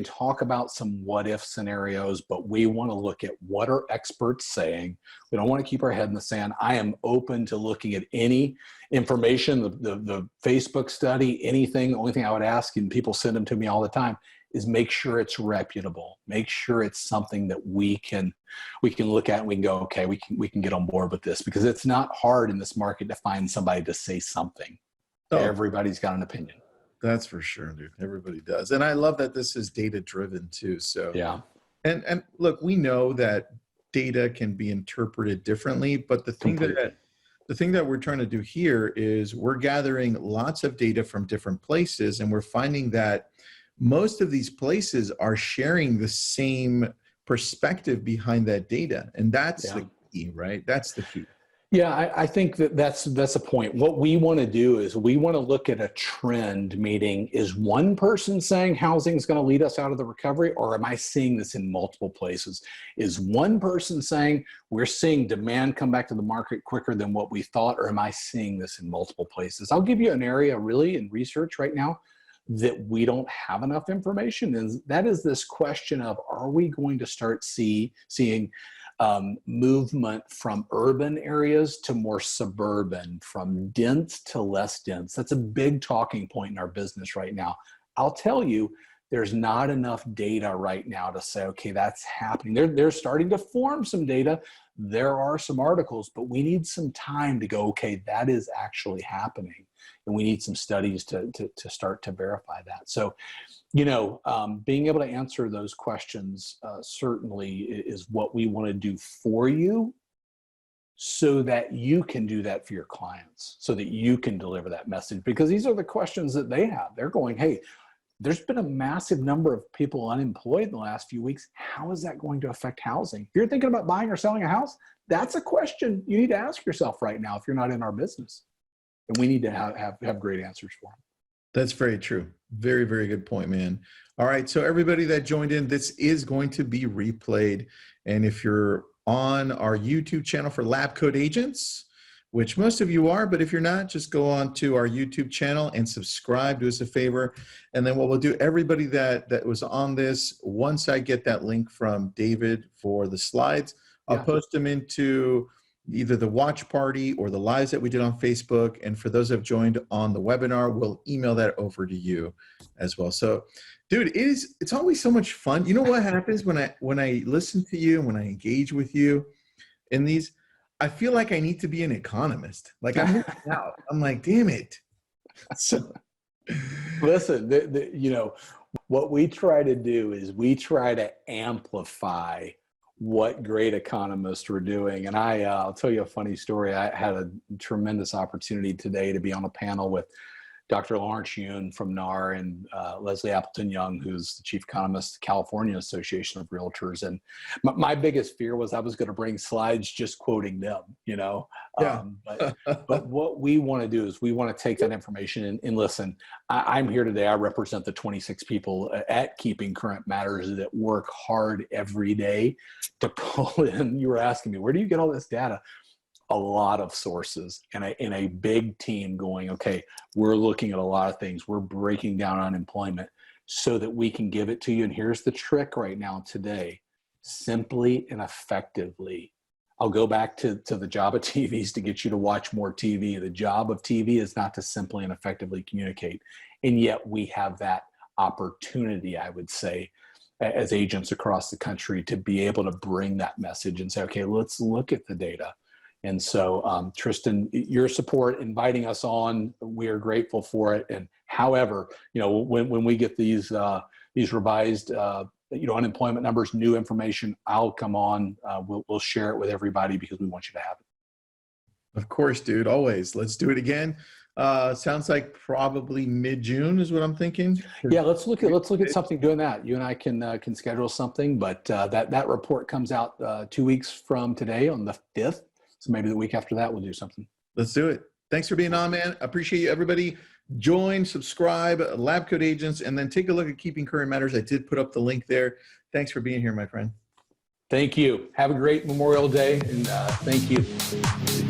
S2: talk about some what if scenarios, but we want to look at what are experts saying. We don't want to keep our head in the sand. I am open to looking at any information, the Facebook study, anything. The only thing I would ask, and people send them to me all the time, is make sure it's reputable. Make sure it's something that we can look at and we can go, okay, we can get on board with this, because it's not hard in this market to find somebody to say something. Oh. Everybody's got an opinion.
S1: That's for sure, dude. Everybody does. And I love that this is data driven too. So
S2: yeah.
S1: And look, we know that data can be interpreted differently, but the thing that we're trying to do here is we're gathering lots of data from different places, and we're finding that most of these places are sharing the same perspective behind that data. And that's the key, right? That's the key.
S2: Yeah, I think that's a point. What we want to do is we want to look at a trend, meaning, is one person saying housing is going to lead us out of the recovery, or am I seeing this in multiple places? Is one person saying we're seeing demand come back to the market quicker than what we thought, or am I seeing this in multiple places? I'll give you an area really in research right now that we don't have enough information, and that is this question of, are we going to start seeing movement from urban areas to more suburban, from dense to less dense? That's a big talking point in our business right now. I'll tell you, there's not enough data right now to say, okay, that's happening. They're starting to form some data. There are some articles, but we need some time to go, okay, that is actually happening. And we need some studies to start to verify that. So, being able to answer those questions certainly is what we want to do for you, so that you can do that for your clients, so that you can deliver that message, because these are the questions that they have. They're going, hey, there's been a massive number of people unemployed in the last few weeks. How is that going to affect housing? If you're thinking about buying or selling a house, that's a question you need to ask yourself right now if you're not in our business. And we need to have great answers for them.
S1: That's very true. Very, very good point, man. All right. So everybody that joined in, this is going to be replayed. And if you're on our YouTube channel for Lab Coat Agents, which most of you are, but if you're not, just go on to our YouTube channel and subscribe. Do us a favor. And then what we'll do, everybody that was on this, once I get that link from David for the slides, I'll post them into either the watch party or the lives that we did on Facebook. And for those that have joined on the webinar, we'll email that over to you as well. So, dude, it's always so much fun. You know what happens when I listen to you and when I engage with you in these? I feel like I need to be an economist. Like I'm missing out. I'm like, damn it. So,
S2: listen, you know, what we try to do is we try to amplify what great economists were doing. And I'll tell you a funny story. I had a tremendous opportunity today to be on a panel with Dr. Lawrence Yoon from NAR and Leslie Appleton Young, who's the chief economist of the California Association of Realtors. And my biggest fear was I was going to bring slides just quoting them, you know.
S1: Yeah.
S2: But what we want to do is we want to take that information and listen. I'm here today. I represent the 26 people at Keeping Current Matters that work hard every day to pull in. You were asking me, where do you get all this data? A lot of sources and a big team going, okay, we're looking at a lot of things. We're breaking down unemployment so that we can give it to you. And here's the trick right now today, simply and effectively. I'll go back to the job of TV is to get you to watch more TV. The job of TV is not to simply and effectively communicate. And yet we have that opportunity, I would say, as agents across the country to be able to bring that message and say, okay, let's look at the data. And so, Tristan, your support, inviting us on, we are grateful for it. And however, you know, when we get these revised, you know, unemployment numbers, new information, I'll come on. We'll share it with everybody because we want you to have it.
S1: Of course, dude. Always. Let's do it again. Sounds like probably mid-June is what I'm thinking.
S2: Yeah, let's look at something doing that. You and I can schedule something, but that report comes out 2 weeks from today on the 5th. So maybe the week after that, we'll do something.
S1: Let's do it. Thanks for being on, man. Appreciate you, everybody. Join, subscribe, Lab Coat Agents, and then take a look at Keeping Current Matters. I did put up the link there. Thanks for being here, my friend.
S2: Thank you. Have a great Memorial Day, and thank you.